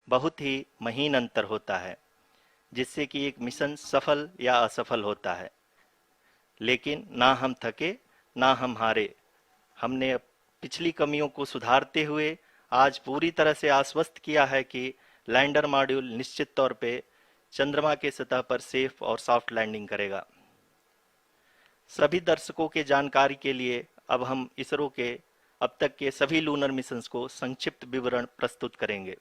बहुत ही महीन अंतर होता है, जिससे कि एक मिशन सफल या असफल होता है। लेकिन ना हम थके, ना हम हारे। हमने पिछली कमियों को सुधारते हुए आज पूरी तरह से आश्वस्त किया है कि लैंडर मॉड्यूल निश्चित तौर पे चंद्रमा के सतह पर सेफ और सॉफ्ट लैंडिंग करेगा। सभी दर्शकों के जानकारी के लिए अब हम इसरो के अब तक के सभी लूनर मिशंस को संक्षिप्त विवरण प्रस्तुत करेंगे।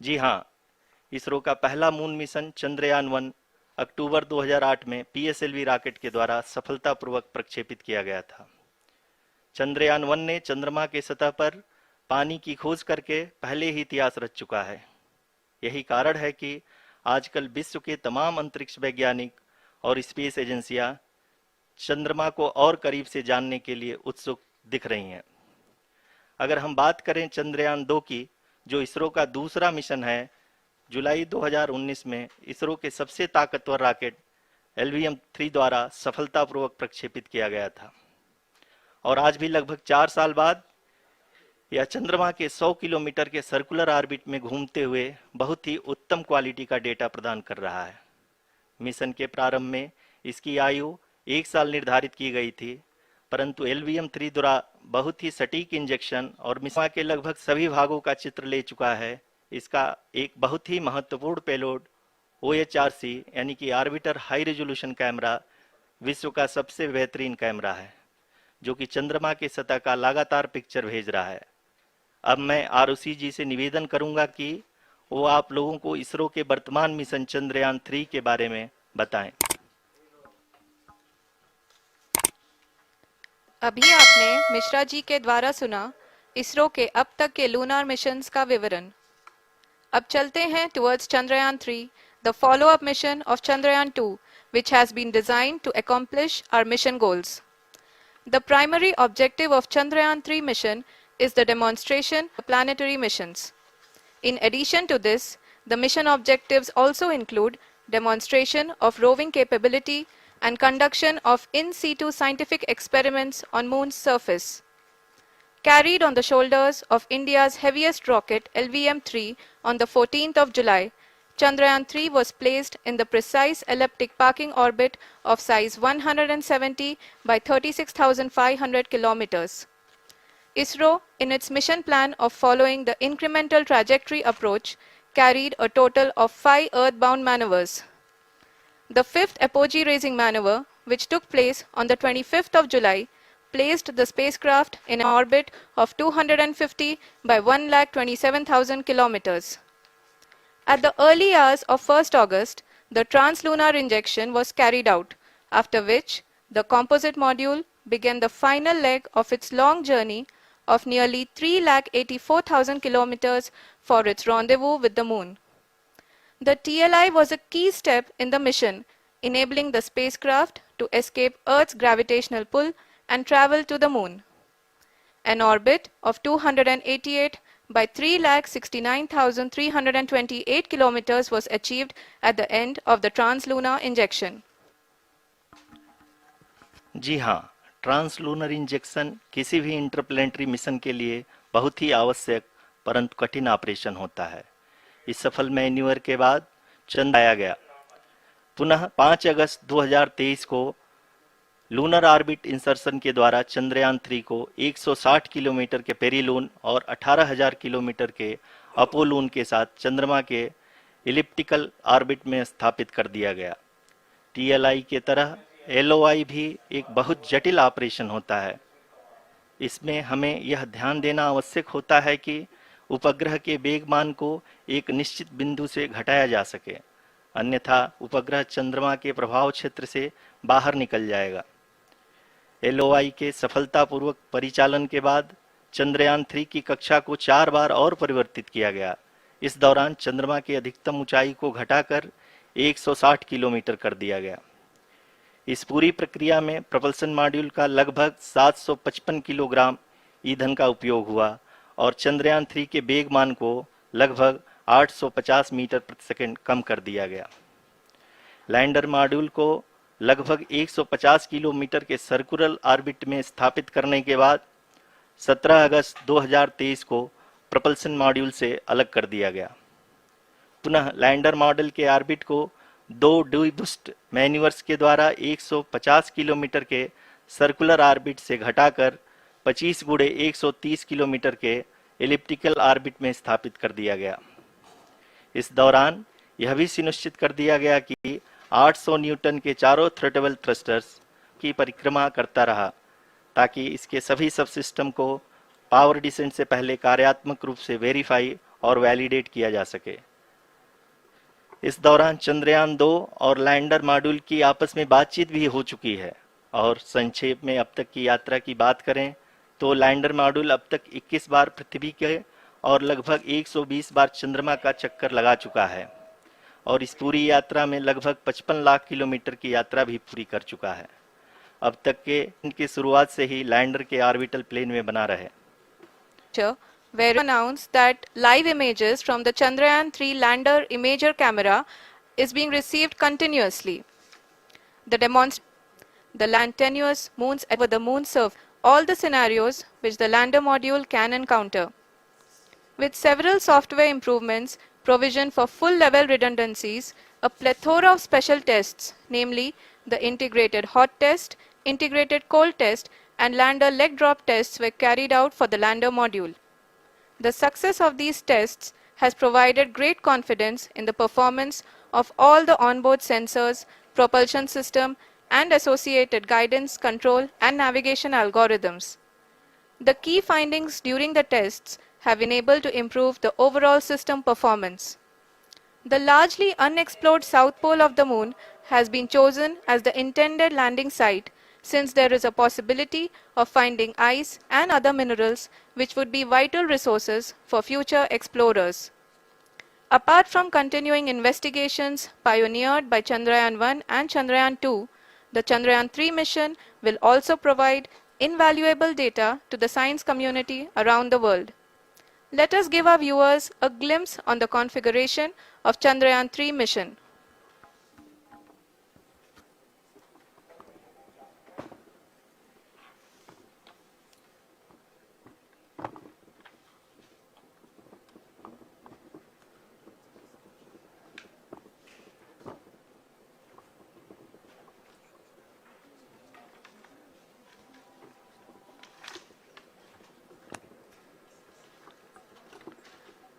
जी हाँ, इसरो का पहला मून मिशन चंद्रयान-1 अक्टूबर 2008 में पीएसएलवी रॉकेट के द्वारा सफलतापूर्वक प्रक्षेपित किया गया था। चंद्रयान-1 ने चंद्रमा के सतह पर पानी की खोज करके पहले ही इतिहास रच चुका है। यही कारण है कि आजकल विश्व के तमाम अंतरिक्ष वैज्ञानिक और स्पेस एजेंसियां चंद्रमा को और करीब से जानने के लिए उत्सुक दिख रही हैं। अगर हम बात करें चंद्रयान-2 की, जो इसरो का दूसरा मिशन है, जुलाई 2019 में इसरो के सबसे ताकतवर रॉकेट LVM-3 द्वारा सफलतापूर्वक प्रक्षेपित किया गया था और आज भी लगभग 4 साल बाद यह चंद्रमा के 100 किलोमीटर के सर्कुलर ऑर्बिट में घूमते हुए बहुत ही उत्तम क्वालिटी का डेटा प्रदान कर रहा है। मिशन के प्रारंभ में इसकी आयु 1 साल निर्धारित की गई थी, परंतु LVM-3 द्वारा बहुत ही सटीक इंजेक्शन और मिशन के लगभग सभी भागों का चित्र ले चुका है। इसका एक बहुत ही महत्वपूर्ण पेलोड OHRC यानी कि ऑर्बिटर हाई रेजोल्यूशन कैमरा विश्व का सबसे बेहतरीन कैमरा है, जो कि चंद्रमा के सतह का लगातार पिक्चर भेज रहा है। अब मैं ROC जी से निवेदन करूंगा कि वो आप लोगों को इसरो के वर्तमान मिशन चंद्रयान-3 के बारे में बताएं। अभी आपने मिश्रा जी के द्वारा सुना इसरो के अब तक के लूनार मिशंस का विवरण। अब चलते हैं towards Chandrayaan-3, the follow-up mission of Chandrayaan-2, which has been designed to accomplish our mission goals. The primary objective of Chandrayaan-3 mission is the demonstration of planetary missions. In addition to this, the mission objectives also include demonstration of roving capability and conduction of in situ scientific experiments on Moon's surface. Carried on the shoulders of India's heaviest rocket LVM-3 on the 14th of July, Chandrayaan-3 was placed in the precise elliptic parking orbit of size 170 by 36,500 kilometers. ISRO, in its mission plan of following the incremental trajectory approach, carried a total of 5 earthbound maneuvers. The fifth apogee raising maneuver, which took place on the 25th of July, placed the spacecraft in an orbit of 250 by 1,27,000 kilometers. At the early hours of 1st August, the translunar injection was carried out, after which the composite module began the final leg of its long journey of nearly 3,84,000 kilometers for its rendezvous with the Moon. The TLI was a key step in the mission, enabling the spacecraft to escape Earth's gravitational pull and travel to the Moon. An orbit of 288 by 3,69,328 kilometers was achieved at the end of the translunar injection. जी हाँ, translunar injection किसी भी interplanetary mission के लिए बहुत ही आवश्यक परंतु कठिन operation होता है। इस सफल मैन्यूवर के बाद चंद्र आया गया। पुनः 5 अगस्त 2023 को लूनर ऑर्बिट इंसर्शन के द्वारा चंद्रयान-3 को 160 किलोमीटर के पेरीलून और 18,000 किलोमीटर के अपोलून के साथ चंद्रमा के इलिप्टिकल ऑर्बिट में स्थापित कर दिया गया। TLI के तरह LOI भी एक बहुत जटिल ऑपरेशन होता है। इसमें हमें यह ध्यान देना आवश्यक होता है कि उपग्रह के वेगमान को एक निश्चित बिंदु से घटाया जा सके, अन्यथा उपग्रह चंद्रमा के प्रभाव क्षेत्र से बाहर निकल जाएगा। LOI के सफलतापूर्वक परिचालन के बाद चंद्रयान-3 की कक्षा को 4 बार और परिवर्तित किया गया। इस दौरान चंद्रमा की अधिकतम ऊंचाई को घटाकर 160 किलोमीटर कर दिया गया। इस पूरी प्रक्रिया में प्रपल्सन मॉड्यूल का लगभग 755 किलोग्राम ईंधन का उपयोग हुआ और चंद्रयान-3 के वेगमान को लगभग 850 मीटर प्रति सेकंड कम कर दिया गया। लैंडर मॉड्यूल को लगभग 150 किलोमीटर के सर्कुलर ऑर्बिट में स्थापित करने के बाद 17 अगस्त 2023 को प्रपल्सन मॉड्यूल से अलग कर दिया गया। पुनः लैंडर मॉड्यूल के ऑर्बिट को 2 डीबूस्ट मैन्यूवर्स के द्वारा 150 किलोमीटर के सर्कुलर ऑर्बिट से घटाकर 25 गुणे 130 किलोमीटर के एलिप्टिकल ऑर्बिट में स्थापित कर दिया गया। इस दौरान यह भी सुनिश्चित कर दिया गया कि 800 न्यूटन के चारों थ्रोटल थ्रस्टर्स की परिक्रमा करता रहा, ताकि इसके सभी सबसिस्टम को पावर डिसेंट से पहले कार्यात्मक रूप से वेरीफाई और वैलिडेट किया जा सके। इस दौरान चंद्रयान 2 और लैंडर मॉड्यूल की आपस में बातचीत भी हो चुकी है। और संक्षेप में अब तक की यात्रा की बात करें तो लैंडर मॉड्यूल अब तक 21 बार पृथ्वी के और लगभग 120 बार चंद्रमा का चक्कर लगा चुका है और इस पूरी यात्रा में लगभग 55 लाख किलोमीटर की यात्रा भी पूरी कर चुका है। अब तक के इनकी शुरुआत से ही लैंडर के ऑर्बिटल प्लेन में बना रहे। Where announced that live images from the Chandrayaan 3 lander imager camera is being received continuously. The land tenuous moons over the moon surface, all the scenarios which the lander module can encounter. With several software improvements, provision for full level redundancies, a plethora of special tests, namely the integrated hot test, integrated cold test, and lander leg drop tests were carried out for the lander module. The success of these tests has provided great confidence in the performance of all the onboard sensors, propulsion system, and associated guidance, control, and navigation algorithms. The key findings during the tests have enabled to improve the overall system performance. The largely unexplored south pole of the moon has been chosen as the intended landing site, since there is a possibility of finding ice and other minerals which would be vital resources for future explorers. Apart from continuing investigations pioneered by Chandrayaan 1 and Chandrayaan 2, the Chandrayaan 3 mission will also provide invaluable data to the science community around the world. Let us give our viewers a glimpse on the configuration of Chandrayaan 3 mission.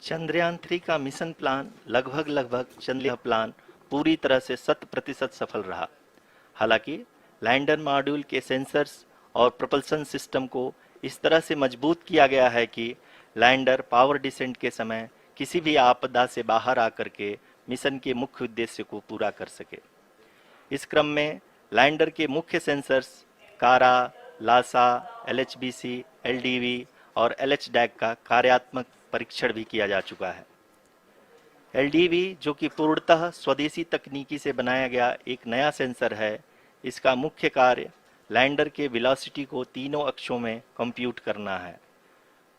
Chandrayaan 3 का mission plan लगभग Chandrayaan plan पूरी तरह से 100% सफल रहा। हालांकि lander module के sensors और प्रोपल्शन सिस्टम को इस तरह से मजबूत किया गया है कि लैंडर पावर डिसेंट के समय किसी भी आपदा से बाहर आकर के मिशन के मुख्य उद्देश्य को पूरा कर सके। इस क्रम में लैंडर के मुख्य सेंसर्स कारा, लासा, LHBC, LDV और LHDAC का कार्यात्मक परीक्षण भी किया जा चुका है। LDV जो कि पूर्णतः स्वदेशी तकनीकी से बनाया गया एक नया सेंसर है, इसका मुख्य कार्य लैंडर के वेलोसिटी को तीनों अक्षों में कंप्यूट करना है।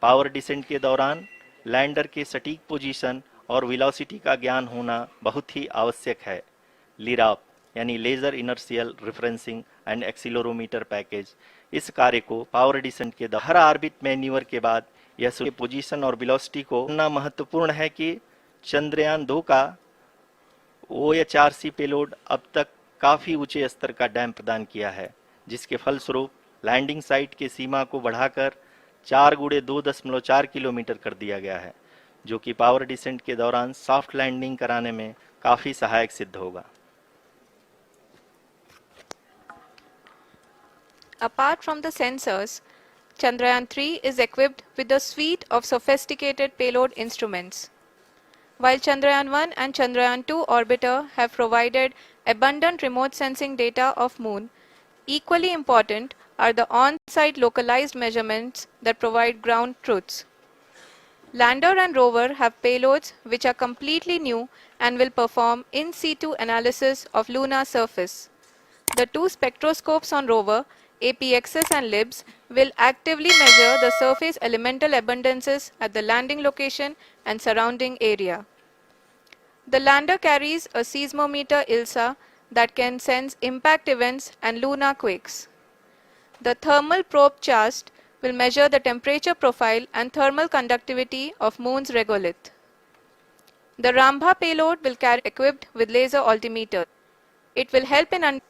पावर डिसेंट के दौरान लैंडर के सटीक पोजीशन और वेलोसिटी का ज्ञान होना बहुत ही आवश्यक है। लिराप यानी laser inertial referencing and accelerometer package इस कार्य को पावर डिसेंट के हर ऑर्बिट मैन्यूवर के बाद यह पोजीशन और वेलोसिटी को इतना महत्वपूर्ण है कि चंद्रयान 2 का OHRC पेलोड अब तक काफी ऊंचे स्तर का डैम प्रदान किया है, जिसके फलस्वरूप लैंडिंग साइट के सीमा को बढ़ाकर 4 गुणे 2.4 किलोमीटर कर दिया गया है, जो कि पावर डिसेंट के दौरान सॉफ्ट लैंडिंग कराने में काफी सहायक सिद्ध होगा। Apart from the sensors, Chandrayaan 3 is equipped with a suite of sophisticated payload instruments. While Chandrayaan 1 and Chandrayaan 2 orbiter have provided abundant remote sensing data of Moon, equally important are the on-site localized measurements that provide ground truths. Lander and rover have payloads which are completely new and will perform in situ analysis of lunar surface. The two spectroscopes on rover, APXS and LIBS, will actively measure the surface elemental abundances at the landing location and surrounding area. The lander carries a seismometer ILSA that can sense impact events and lunar quakes. The thermal probe CHAST will measure the temperature profile and thermal conductivity of Moon's regolith. The Rambha payload will carry equipped with laser altimeter. It will help in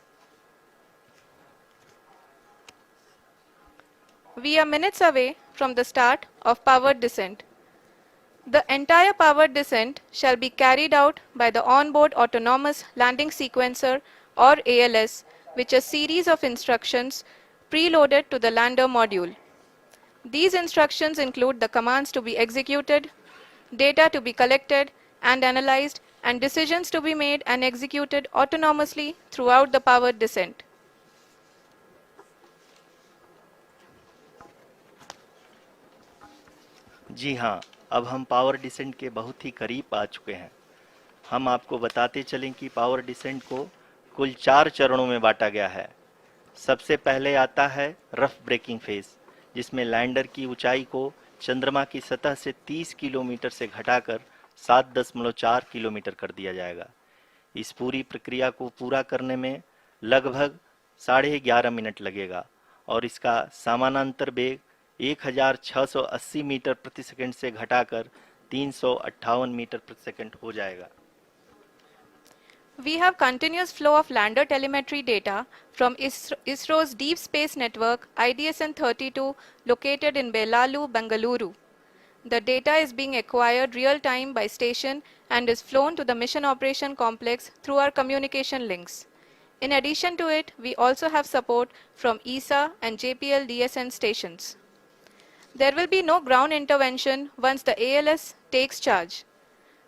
We are minutes away from the start of powered descent. The entire powered descent shall be carried out by the onboard autonomous landing sequencer or ALS, which is a series of instructions preloaded to the lander module. These instructions include the commands to be executed, data to be collected and analyzed, and decisions to be made and executed autonomously throughout the powered descent. जी हाँ, अब हम power descent के बहुत ही करीब आ चुके हैं। हम आपको बताते चलें कि पावर डिसेंट को कुल 4 चरणों में बांटा गया है। सबसे पहले आता है रफ ब्रेकिंग फेज, जिसमें लैंडर की ऊंचाई को चंद्रमा की सतह से 30 किलोमीटर से घटाकर 7.4 किलोमीटर कर दिया जाएगा। इस पूरी प्रक्रिया को पूरा करने में लगभग 11.5 मिनट लगेगा और इसका समानांतर वेग 1680 मीटर प्रति सेकंड से घटाकर 358 मीटर प्रति सेकंड हो जाएगा। We have continuous flow of lander telemetry data from ISRO's Deep Space Network IDSN-32 located in Belalu, Bengaluru. The data is being acquired real-time by station and is flown to the Mission Operation Complex through our communication links. In addition to it, we also have support from ESA and JPL DSN stations. There will be no ground intervention once the ALS takes charge.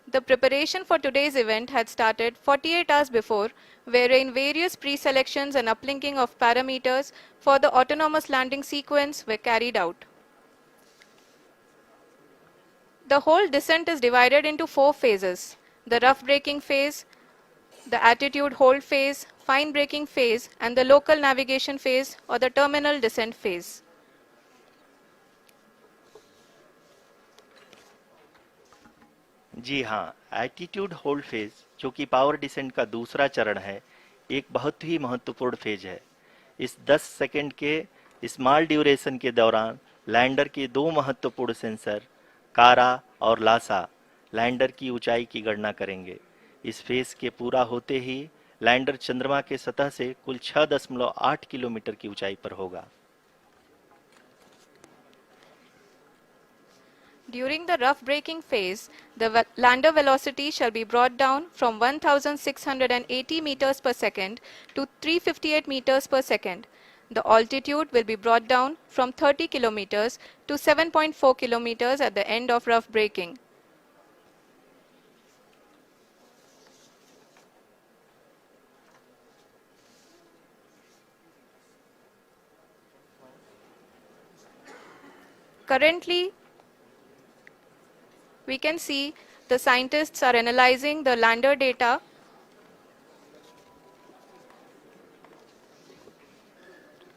The preparation for today's event had started 48 hours before, wherein various pre-selections and uplinking of parameters for the autonomous landing sequence were carried out. The whole descent is divided into 4 phases: the rough braking phase, the attitude hold phase, fine braking phase, and the local navigation phase or the terminal descent phase. जी हाँ, attitude hold phase, जो कि power descent का दूसरा चरण है, एक बहुत ही महत्वपूर्ण फेज है। इस 10 सेकंड के स्मॉल ड्यूरेशन के दौरान लैंडर के 2 महत्वपूर्ण सेंसर कारा और लासा लैंडर की ऊंचाई की गणना करेंगे। इस फेज के पूरा होते ही लैंडर चंद्रमा के सतह से कुल 6.8 किलोमीटर की ऊंचाई पर होगा। During the rough braking phase, the lander velocity shall be brought down from 1680 meters per second to 358 meters per second. The altitude will be brought down from 30 kilometers to 7.4 kilometers at the end of rough braking. Currently, we can see the scientists are analyzing the lander data.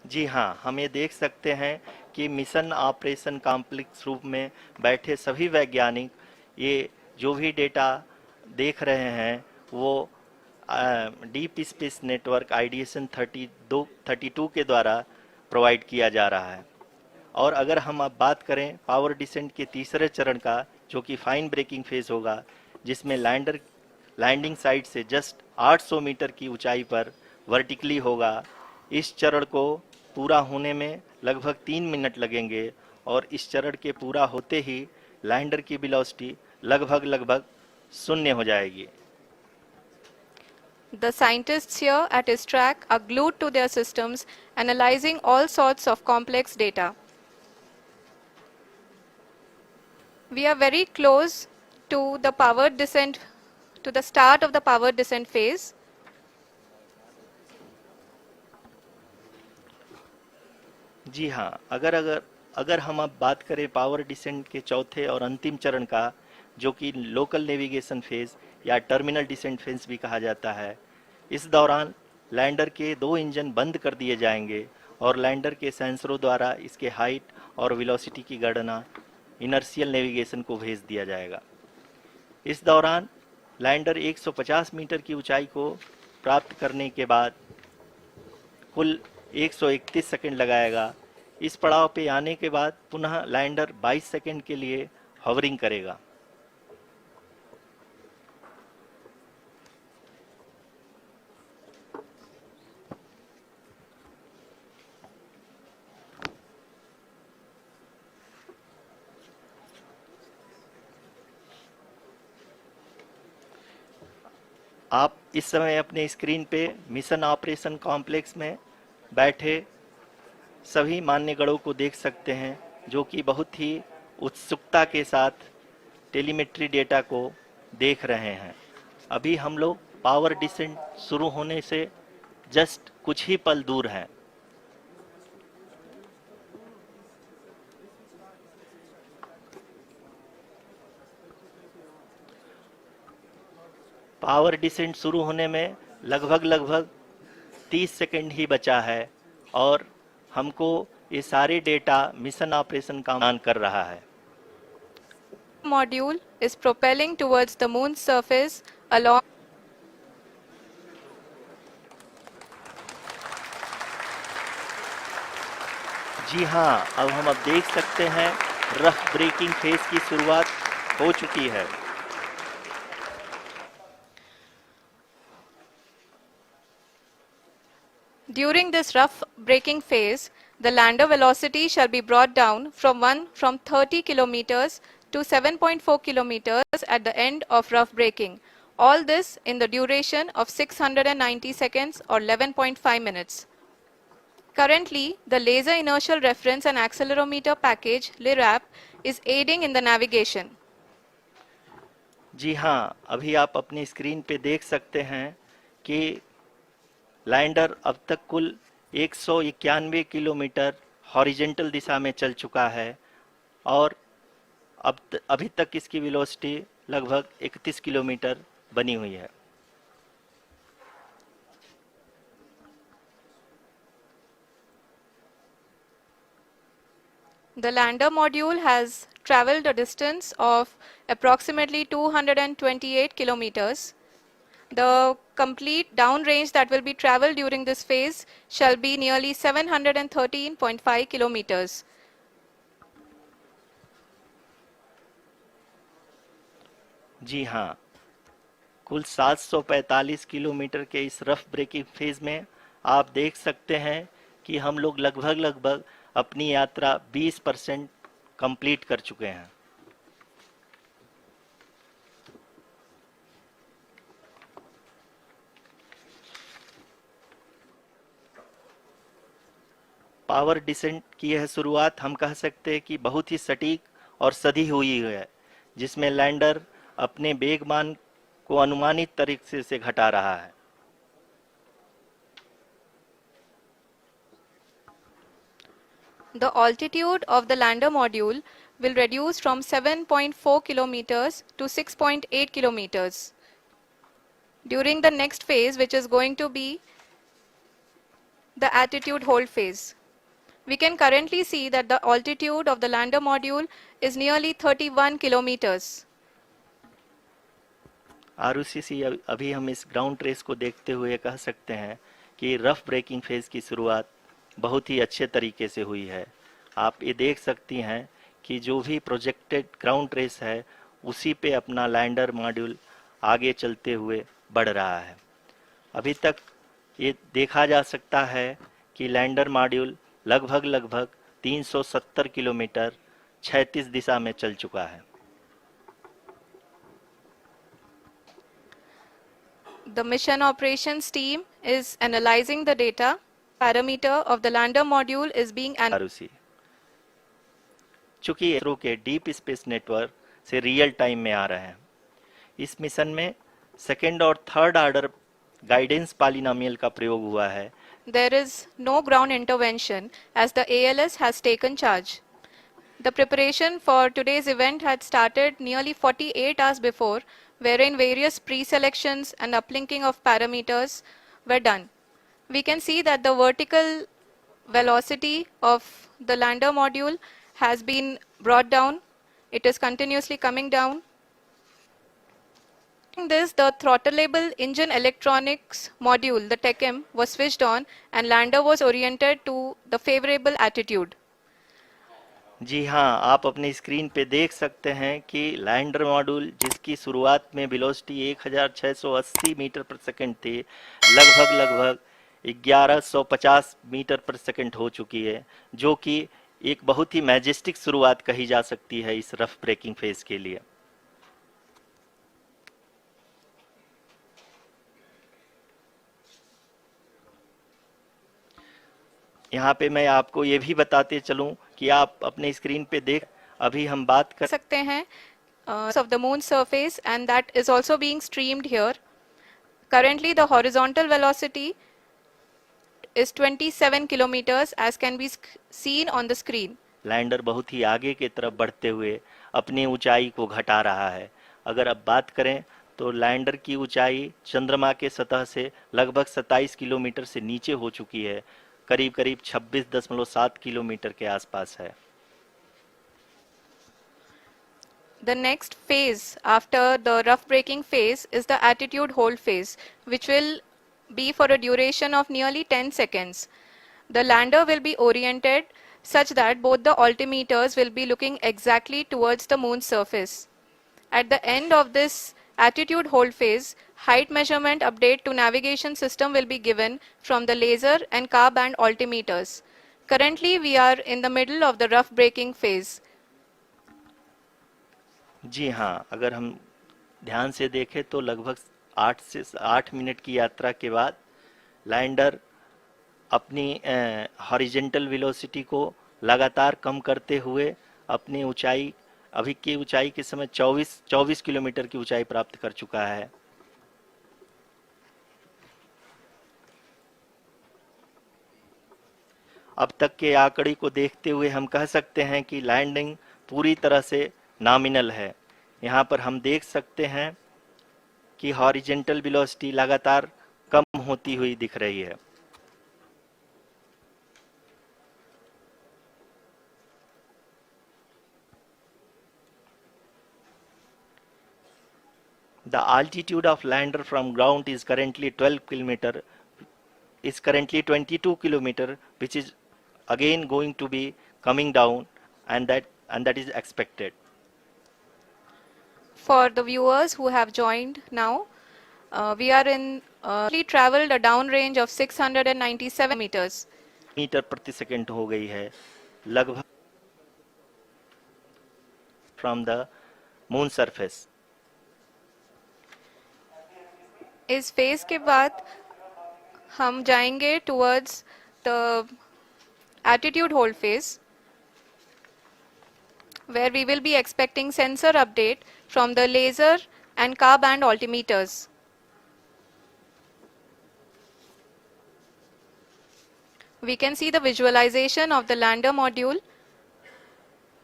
जी हाँ, हम ये देख सकते हैं कि mission operation complex रूप में बैठे सभी वैज्ञानिक ये जो भी डेटा देख रहे हैं वो डीप स्पेस नेटवर्क IDSN 32 के द्वारा प्रोवाइड किया जा रहा है। और अगर हम अब बात करें पावर डिसेंट के तीसरे चरण का, जो कि फाइन ब्रेकिंग फेज होगा, जिसमें लैंडर लैंडिंग साइट से जस्ट 800 मीटर की ऊंचाई पर वर्टिकली होगा। इस चरण को पूरा होने में लगभग 3 मिनट लगेंगे और इस चरण के पूरा होते ही लैंडर की वेलोसिटी लगभग 0 हो जाएगी। The scientists here at ISTRAC are glued to their systems, analyzing all sorts of complex data. We are very close to the powered descent, to the start of the powered descent phase. जी हाँ, अगर हम अब बात करें power descent के चौथे और अंतिम चरण का, जो कि लोकल नेविगेशन फेज या टर्मिनल डिसेंट फेज भी कहा जाता है, इस दौरान लैंडर के 2 इंजन बंद कर दिए जाएंगे और लैंडर के सेंसरों द्वारा इसके हाइट और वेलोसिटी की गणना इनर्शियल नेविगेशन को भेज दिया जाएगा। इस दौरान लैंडर 150 मीटर की ऊंचाई को प्राप्त करने के बाद कुल 131 सेकंड लगाएगा। इस पड़ाव पे आने के बाद पुनः लैंडर 22 सेकंड के लिए हॉवरिंग करेगा। आप इस समय अपने स्क्रीन पे मिशन ऑपरेशन कॉम्प्लेक्स में बैठे सभी मान्यगणों को देख सकते हैं, जो कि बहुत ही उत्सुकता के साथ टेलीमेट्री डेटा को देख रहे हैं। अभी हम लोग पावर डिसेंट शुरू होने से जस्ट कुछ ही पल दूर हैं। पावर डिसेंट शुरू होने में लगभग 30 सेकंड ही बचा है और हमको ये सारे डेटा मिशन ऑपरेशन का ऑन कर रहा है। Module is propelling towards the moon's surface along जी हाँ, अब हम देख सकते हैं रफ ब्रेकिंग फेज की शुरुआत हो चुकी है। During this rough braking phase, the lander velocity shall be brought down from 30 kilometers to 7.4 kilometers at the end of rough braking. All this in the duration of 690 seconds or 11.5 minutes. Currently, the Laser Inertial Reference and Accelerometer package (LIRAP) is aiding in the navigation. जी हाँ, अभी आप अपनी screen पे देख सकते हैं कि lander अब तक कुल 191 किलोमीटर हॉरिजेंटल दिशा में चल चुका है और अभी तक इसकी वेलोसिटी लगभग 31 किलोमीटर बनी हुई है। The lander module has traveled a distance of approximately 228 kilometers. The complete downrange that will be traveled during this phase shall be nearly 713.5 kilometers. जी हाँ, कुल 745 किलोमीटर के इस रफ ब्रेकिंग फेज में आप देख सकते हैं कि हम लोग लगभग अपनी यात्रा 20% कंप्लीट कर चुके हैं। पावर डिसेंट की यह शुरुआत हम कह सकते हैं कि बहुत ही सटीक और सधी हुई है, जिसमें लैंडर अपने वेगमान को अनुमानित तरीके से घटा रहा है। The altitude of the lander module will reduce from 7.4 kilometers to 6.8 kilometers. During the next phase, which is going to be the attitude hold phase. We can currently see that the altitude of the lander module is nearly 31 kilometers. Arushi, अभी हम इस ground trace को देखते हुए कह सकते हैं कि रफ ब्रेकिंग फेज की शुरुआत बहुत ही अच्छे तरीके से हुई है। आप ये देख सकती हैं कि जो भी प्रोजेक्टेड ग्राउंड ट्रेस है उसी पे अपना लैंडर मॉड्यूल आगे चलते हुए बढ़ रहा है। अभी तक ये देखा जा सकता है कि लैंडर मॉड्यूल लगभग 370 किलोमीटर क्षैतिज दिशा में चल चुका है। The mission operations team is analyzing the data. Parameter of the lander module is being Arushi, चूंकि इसरो के डीप स्पेस नेटवर्क से रियल टाइम में आ रहे हैं, इस मिशन में सेकेंड और थर्ड ऑर्डर गाइडेंस पॉलिनोमियल का प्रयोग हुआ है। There is no ground intervention as the ALS has taken charge. The preparation for today's event had started nearly 48 hours before, wherein various pre-selections and uplinking of parameters were done. We can see that the vertical velocity of the lander module has been brought down. It is continuously coming down. In this, the throttleable engine electronics module, the TECM, was switched on and lander was oriented to the favorable attitude. जी हाँ, आप अपनी screen पे देख सकते हैं कि lander module जिसकी शुरुआत में वेलोसिटी 1680 मीटर पर सेकंड थी, लगभग 1150 मीटर पर सेकंड हो चुकी है, जो कि एक बहुत ही मैजेस्टिक शुरुआत कही जा सकती है इस रफ ब्रेकिंग फेज के लिए। यहाँ पे मैं आपको ये भी बताते चलूं कि आप अपने स्क्रीन पे देख, अभी हम बात कर सकते हैं of the moon surface, and that is also being streamed here. Currently the horizontal velocity is 27 kilometers as can be seen on the screen. Lander बहुत ही आगे की तरफ बढ़ते हुए अपनी ऊंचाई को घटा रहा है। अगर अब बात करें तो लैंडर की ऊंचाई चंद्रमा के सतह से लगभग 27 किलोमीटर से नीचे हो चुकी है, करीब करीब 26.7 किलोमीटर के आसपास है। The next phase after the rough braking phase is the attitude hold phase, which will be for a duration of nearly 10 seconds. The lander will be oriented such that both the altimeters will be looking exactly towards the moon's surface. At the end of this attitude hold phase, height measurement update to navigation system will be given from the laser and car band altimeters. Currently, we are in the middle of the rough braking phase. जी हाँ, अगर हम ध्यान से देखें तो लगभग 8 minute की यात्रा के बाद लैंडर अपनी हॉरिजेंटल वेलोसिटी को लगातार कम करते हुए अपनी ऊंचाई, अभी की ऊंचाई के समय 24 किलोमीटर की ऊंचाई प्राप्त कर चुका है। अब तक के आंकड़े को देखते हुए हम कह सकते हैं कि लैंडिंग पूरी तरह से नॉमिनल है। यहाँ पर हम देख सकते हैं कि हॉरिजेंटल वेलोसिटी लगातार कम होती हुई दिख रही है। The altitude of lander from ground is currently 22 kilometer, which is again going to be coming down, and that is expected. For the viewers who have joined now, we are in traveled a downrange of 697 meters. Metre प्रति second हो गई है लगभग from the moon surface. इस phase के बाद हम जाएंगे towards the attitude hold phase, where we will be expecting sensor update from the laser and car band altimeters. We can see the visualization of the lander module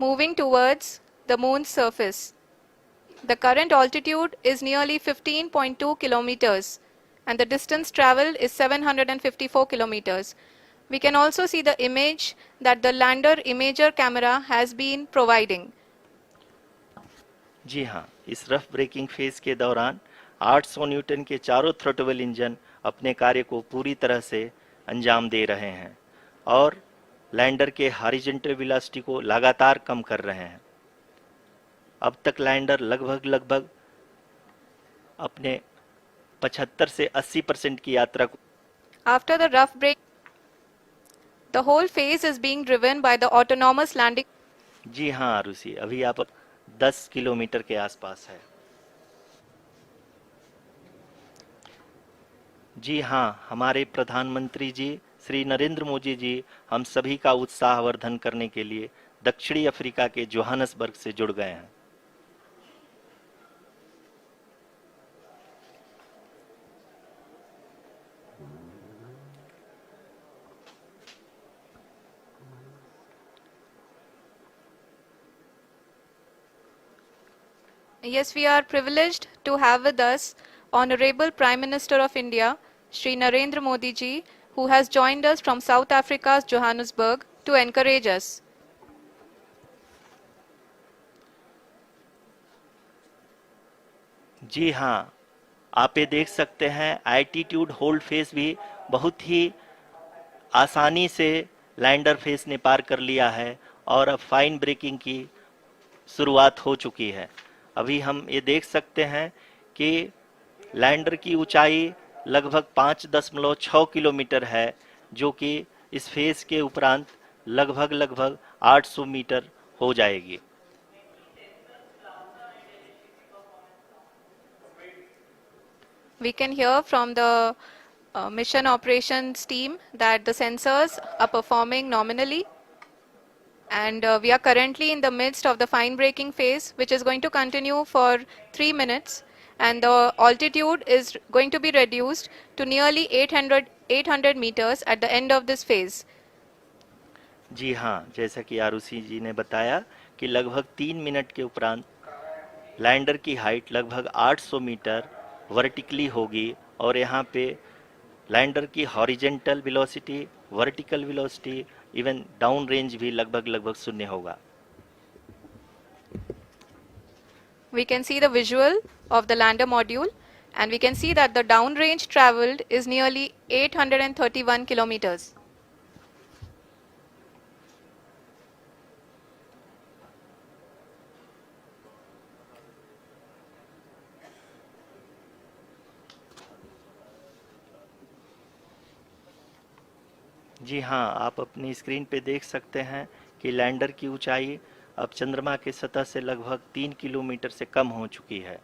moving towards the moon's surface. The current altitude is nearly 15.2 kilometers and the distance traveled is 754 kilometers. We can also see the image that the lander imager camera has been providing. जी हाँ, इस rough breaking phase के दौरान 800 Newton के चारों throttle engine अपने कार्य को पूरी तरह से अंजाम दे रहे हैं और लैंडर के हॉरिजॉन्टल वेलोसिटी को लगातार कम कर रहे हैं। अब तक लैंडर लगभग अपने 75 से 80% की यात्रा को After the rough break, the whole phase is being driven by the autonomous landing. जी हाँ आरुषि, अभी आप 10 किलोमीटर के आसपास है। जी हाँ, हमारे प्रधानमंत्री जी श्री नरेंद्र मोदी जी हम सभी का उत्साहवर्धन करने के लिए दक्षिणी अफ्रीका के जोहानसबर्ग से जुड़ गए हैं। Yes, we are privileged to have with us Honorable Prime Minister of India, Shri Narendra Modi ji, who has joined us from South Africa's Johannesburg to encourage us. जी हाँ, आप ये देख सकते हैं एल्टीट्यूड होल्ड फेस भी बहुत ही आसानी से लैंडर फेस ने पार कर लिया है और अब फाइन ब्रेकिंग की शुरुआत हो चुकी है। अभी हम ये देख सकते हैं कि लैंडर की ऊंचाई लगभग 5.6 किलोमीटर है, जो कि इस फेज के उपरांत लगभग 800 मीटर हो जाएगी। We can hear from the mission operations team that the sensors are performing nominally, and we are currently in the midst of the fine braking phase, which is going to continue for 3 minutes, and the altitude is going to be reduced to nearly 800 meters at the end of this phase. जी हाँ, जैसा कि आरुषि जी ने बताया कि लगभग 3 minute के उपरांत lander की हाइट लगभग 800 मीटर वर्टिकली होगी और यहाँ पे लैंडर की horizontal velocity, vertical velocity, even down range भी लगभग शून्य होगा। We can see the visual of the lander module, and we can see that the downrange traveled is nearly 831 kilometers. जी हाँ, आप अपनी स्क्रीन पे देख सकते हैं कि लैंडर की ऊंचाई अब चंद्रमा की सतह से लगभग 3 किलोमीटर से कम हो चुकी है।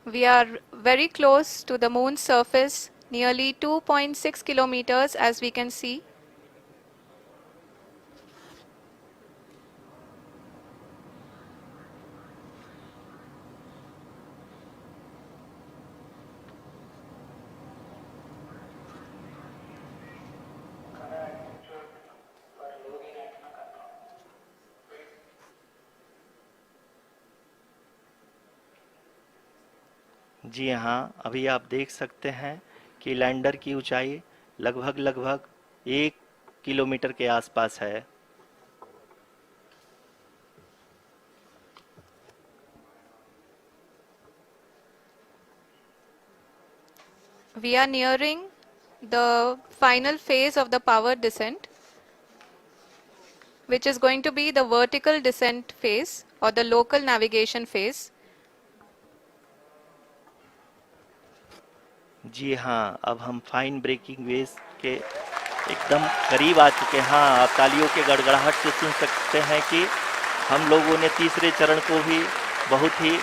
We are very close to the moon's surface, nearly 2.6 kilometers, as we can see. जी हाँ, अभी आप देख सकते हैं कि लैंडर की ऊंचाई लगभग 1 किलोमीटर के आसपास है। We are nearing the final phase of the power descent, which is going to be the vertical descent phase or the local navigation phase. जी हाँ, अब हम फाइन ब्रेकिंग वेव के एकदम करीब आ चुके हैं। हाँ, आप तालियों के गड़गड़ाहट से सुन सकते हैं कि हम लोगों ने तीसरे चरण को भी बहुत ही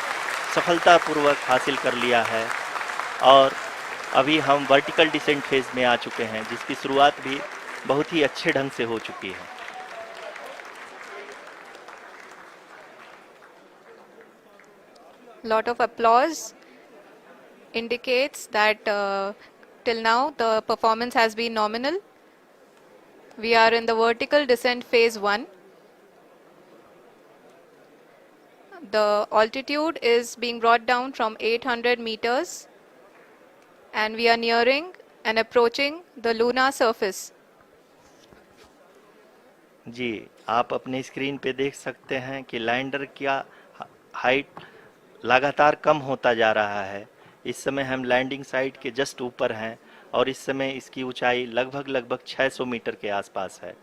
सफलतापूर्वक हासिल कर लिया है और अभी हम वर्टिकल डिसेंट फेज में आ चुके हैं, जिसकी शुरुआत भी बहुत ही अच्छे ढंग से हो चुकी है। Lot of applause indicates that till now the performance has been nominal. We are in the vertical descent phase 1. The altitude is being brought down from 800 meters, and we are nearing and approaching the lunar surface. जी, आप अपने screen पे देख सकते हैं कि lander का height लगातार कम होता जा रहा है। इस समय हम लैंडिंग साइट के जस्ट ऊपर हैं और इस समय इसकी ऊंचाई लगभग 600 मीटर के आसपास है।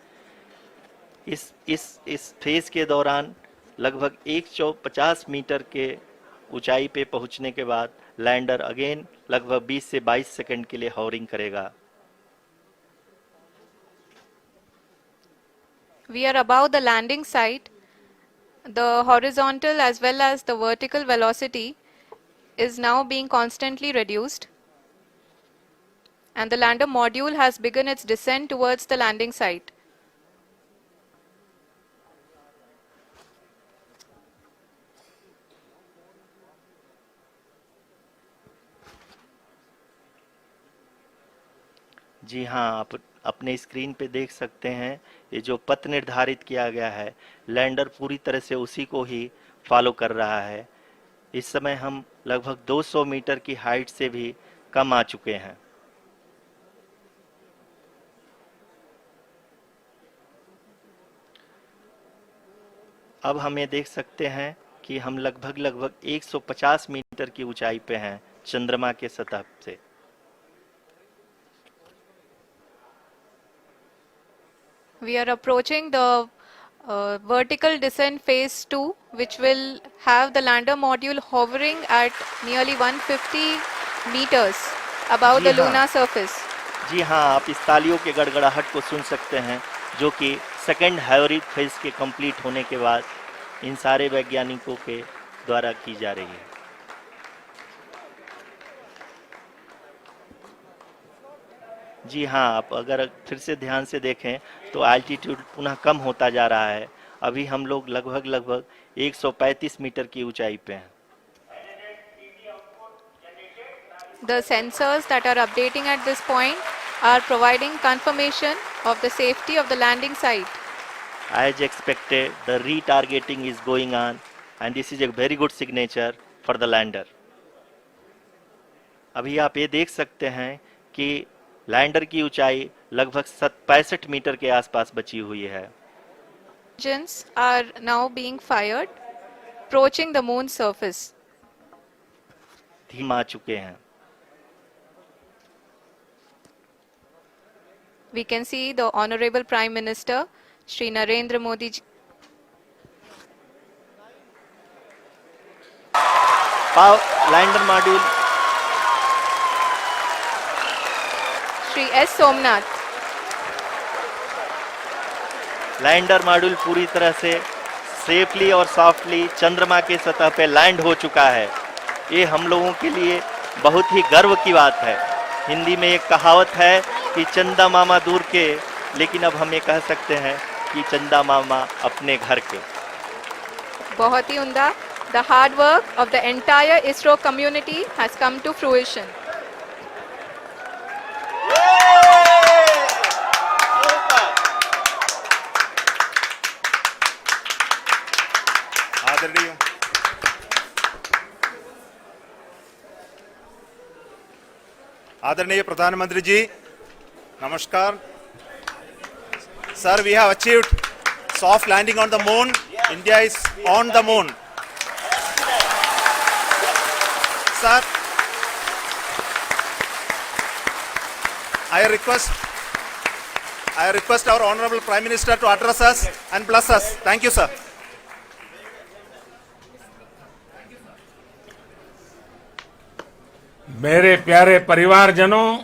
इस फेज के दौरान लगभग 150 मीटर के ऊंचाई पे पहुंचने के बाद लैंडर अगेन लगभग 20 से 22 सेकंड के लिए हॉवरिंग करेगा। We are above the landing site. The horizontal as well as the vertical velocity is now being constantly reduced, and the lander module has begun its descent towards the landing site. जी हाँ, आप अपने screen पे देख सकते हैं ये जो पथ निर्धारित किया गया है, लैंडर पूरी तरह से उसी को ही फॉलो कर रहा है। इस समय हम लगभग 200 मीटर की हाइट से भी कम आ चुके हैं। अब हम ये देख सकते हैं कि हम लगभग 150 मीटर की ऊंचाई पे हैं चंद्रमा के सतह से। We are approaching the vertical descent phase 2, which will have the lander module hovering at nearly 150 meters above the lunar surface. जी हाँ, आप इस तालियों के गड़गड़ाहट को सुन सकते हैं, जो कि सेकंड हाइब्रिड फेज के कंप्लीट होने के बाद इन सारे वैज्ञानिकों के द्वारा की जा रही है। जी हाँ, आप अगर फिर से ध्यान से देखें तो एल्टीट्यूड पुनः कम होता जा रहा है। अभी हम लोग लगभग लगभग 135 मीटर की ऊंचाई पे हैं। The sensors that are updating at this point are providing confirmation of the safety of the landing site. As expected, the retargeting is going on, and this is a very good signature for the lander. अभी आप ये देख सकते हैं कि lander की ऊंचाई लगभग 65 मीटर के आसपास बची हुई है। Engines are now being fired, approaching the moon's surface. धीम आ चुके हैं। We can see the Honorable Prime Minister, Shri Narendra Modi ji. Lander module Shri S. Somnath. Lander module पूरी तरह से सेफली और सॉफ्टली चंद्रमा के सतह पे लैंड हो चुका है। ये हम लोगों के लिए बहुत ही गर्व की बात है। हिंदी में एक कहावत है कि चंदा मामा दूर के, लेकिन अब हम ये कह सकते हैं कि चंदा मामा अपने घर के। बहुत ही उम्दा. The hard work of the entire ISRO community has come to fruition. आदरणीय आदरणीय प्रधानमंत्री जी, नमस्कार. Sir, we have achieved soft landing on the moon. India is on the moon. Sir, I request our Honorable Prime Minister to address us and bless us. Thank you, sir. मेरे प्यारे परिवारजनों,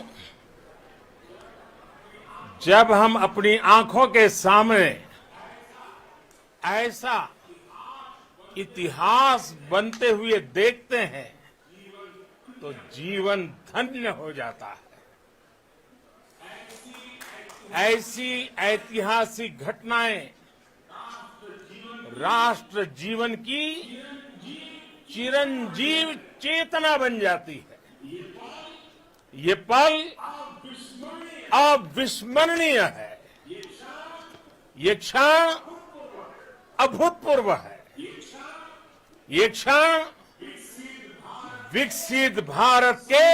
जब हम अपनी आंखों के सामने ऐसा इतिहास बनते हुए देखते हैं तो जीवन धन्य हो जाता है. ऐसी ऐतिहासिक घटनाएं राष्ट्र जीवन की चिरंजीव चेतना बन जाती है. ये पल अविस्मरणीय है. ये क्षण अभूतपूर्व है. ये क्षण विकसित भारत के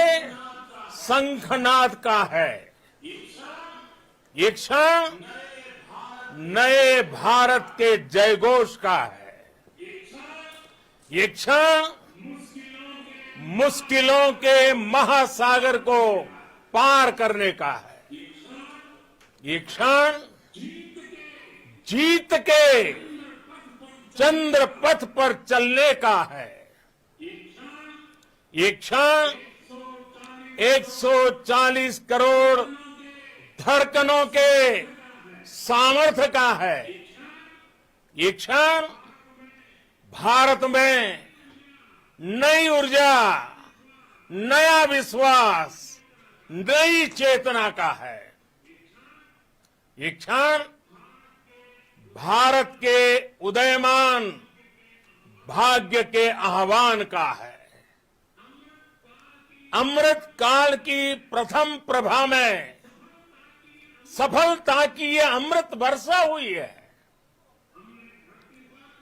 शंखनाद का है. ये क्षण नए भारत के जयघोष का है. ये क्षण मुश्किलों के महासागर को पार करने का है. ये क्षण जीत के चंद्र पथ पर चलने का है. ये क्षण 140 करोड़ धड़कनों के सामर्थ्य का है. ये क्षण भारत में नई ऊर्जा, नया विश्वास, नई चेतना का है. ये क्षण भारत के उदयमान भाग्य के आह्वान का है. अमृत काल की प्रथम प्रभा में सफलता की ये अमृत वर्षा हुई है.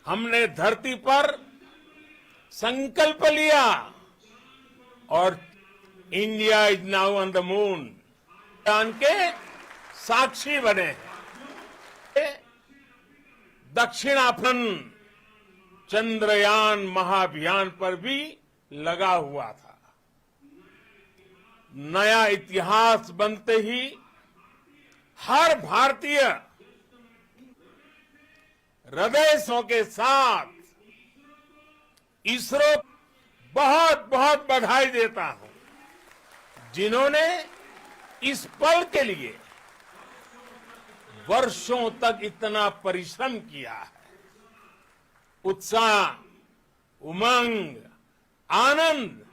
हमने धरती पर संकल्प लिया और India is now on the moon ज्ञान के साक्षी बने हैं. दक्षिण अफ्रीकन चंद्रयान महाअभियान पर भी लगा हुआ था. नया इतिहास बनते ही हर भारतीय हृदय के साथ इसरो बहुत बहुत बधाई देता हूं, जिन्होंने इस पल के लिए वर्षों तक इतना परिश्रम किया है. उत्साह, उमंग, आनंद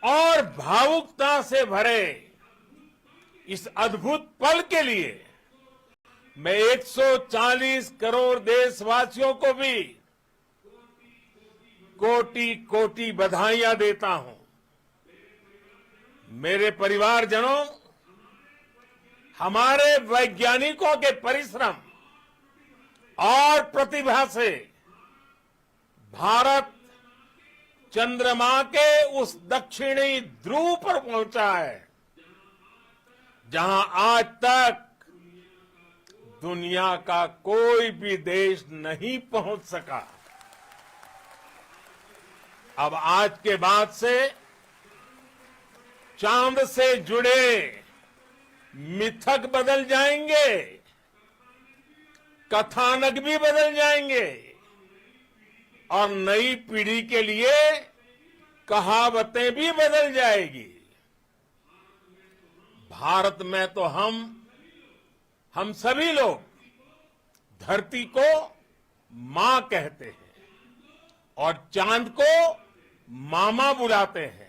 और भावुकता से भरे इस अद्भुत पल के लिए मैं 140 करोड़ देशवासियों को भी कोटि कोटि बधाइयां देता हूं। मेरे परिवारजनों, हमारे वैज्ञानिकों के परिश्रम और प्रतिभा से भारत चंद्रमा के उस दक्षिणी ध्रुव पर पहुंचा है जहां आज तक दुनिया का कोई भी देश नहीं पहुंच सका। अब आज के बाद से चांद से जुड़े मिथक बदल जाएंगे, कथानक भी बदल जाएंगे और नई पीढ़ी के लिए कहावतें भी बदल जाएगी। भारत में तो हम सभी लोग धरती को मां कहते हैं और चांद को मामा बुलाते हैं।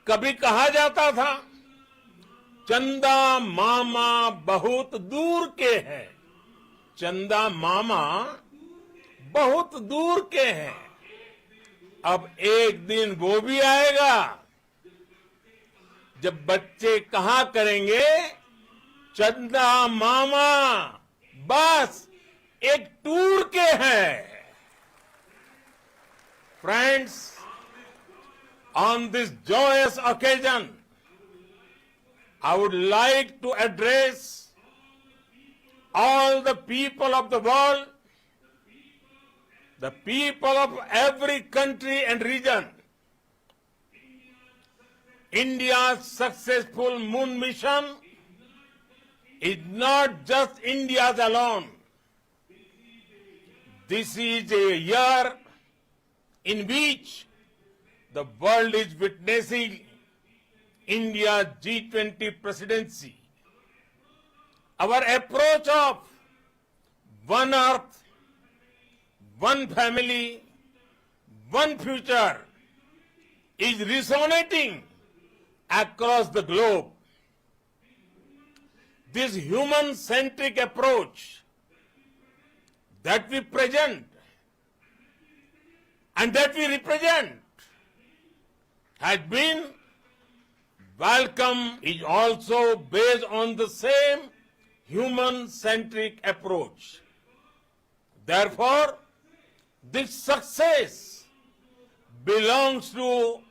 कभी कहा जाता था चंदा मामा बहुत दूर के हैं, चंदा मामा बहुत दूर के हैं। अब एक दिन वो भी आएगा जब बच्चे कहा करेंगे चंदा मामा बस एक टूर के हैं। Friends, on this joyous occasion, I would like to address all the people of the world, the people of every country and region. India's successful moon mission is not just India's alone. This is a year in which the world is witnessing India's G20 presidency. Our approach of one earth, one family, one future is resonating across the globe. This human-centric approach that we present and that we represent has been welcome, is also based on the same human-centric approach. Therefore, this success belongs to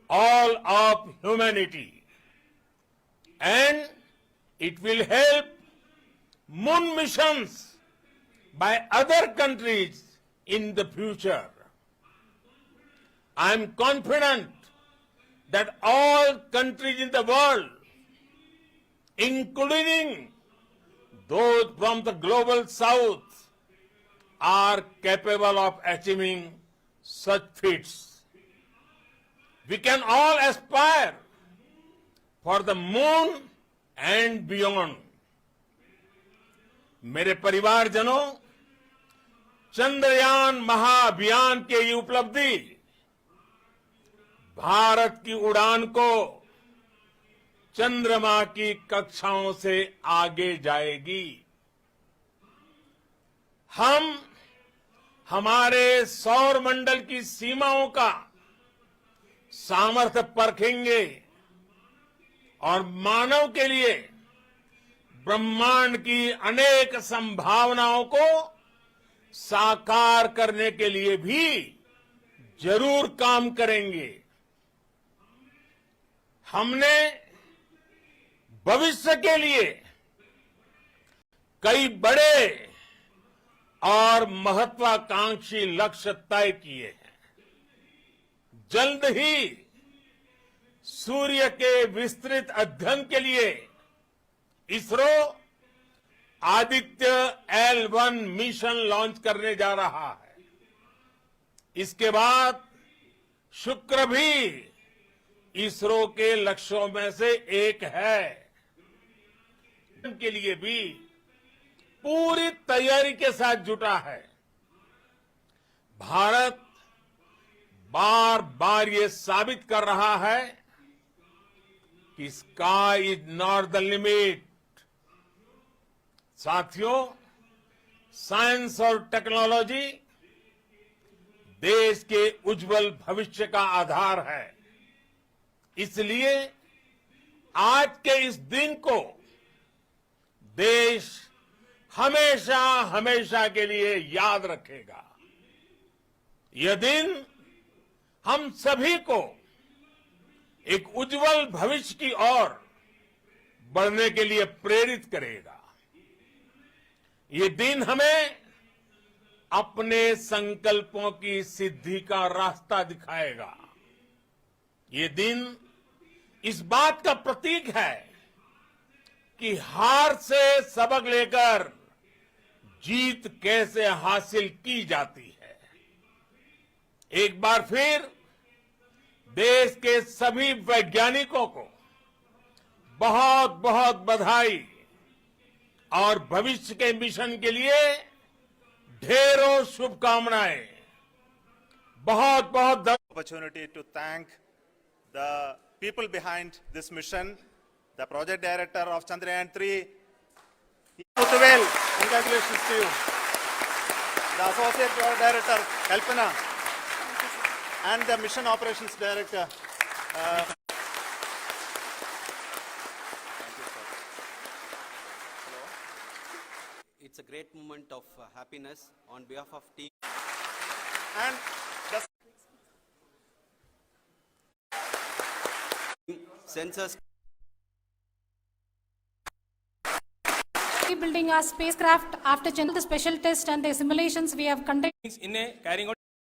all of humanity, and it will help moon missions by other countries in the future. I am confident that all countries in the world, including those from the global south, are capable of achieving such feats. We can all aspire for the moon and beyond. मेरे परिवारजनों, चंद्रयान महाअभियान के ये उपलब्धि भारत की उड़ान को चंद्रमा की कक्षाओं से आगे जाएगी। हम हमारे सौर मंडल की सीमाओं का सामर्थ्य परखेंगे और मानव के लिए ब्रह्मांड की अनेक संभावनाओं को साकार करने के लिए भी जरूर काम करेंगे। हमने भविष्य के लिए कई बड़े और महत्वाकांक्षी लक्ष्य तय किए हैं। जल्द ही सूर्य के विस्तृत अध्ययन के लिए ISRO Aditya L1 mission launch करने जा रहा है। इसके बाद शुक्र भी इसरो के लक्ष्यों में से एक है। के लिए भी पूरी तैयारी के साथ जुटा है। भारत बार बार ये साबित कर रहा है कि sky is not the limit. साथियों, साइंस और टेक्नोलॉजी देश के उज्जवल भविष्य का आधार है। इसलिए आज के इस दिन को देश हमेशा हमेशा के लिए याद रखेगा। यह दिन हम सभी को एक उज्जवल भविष्य की ओर बढ़ने के लिए प्रेरित करेगा। ये दिन हमें अपने संकल्पों की सिद्धि का रास्ता दिखाएगा। ये दिन इस बात का प्रतीक है कि हार से सबक लेकर जीत कैसे हासिल की जाती है। एक बार फिर देश के सभी वैज्ञानिकों को बहुत बहुत बधाई और भविष्य के मिशन के लिए ढेरों शुभकामनाएं। बहुत बहुत Opportunity to thank the people behind this mission, the project director of Chandrayaan-3, Muthuvel, congratulations to you. The associate project director, Kalpana, and the mission operations director. It's a great moment of happiness on behalf of team. And the Sensors Building our spacecraft after Chandrayaan, the special test and the simulations we have conducted. In a carrying out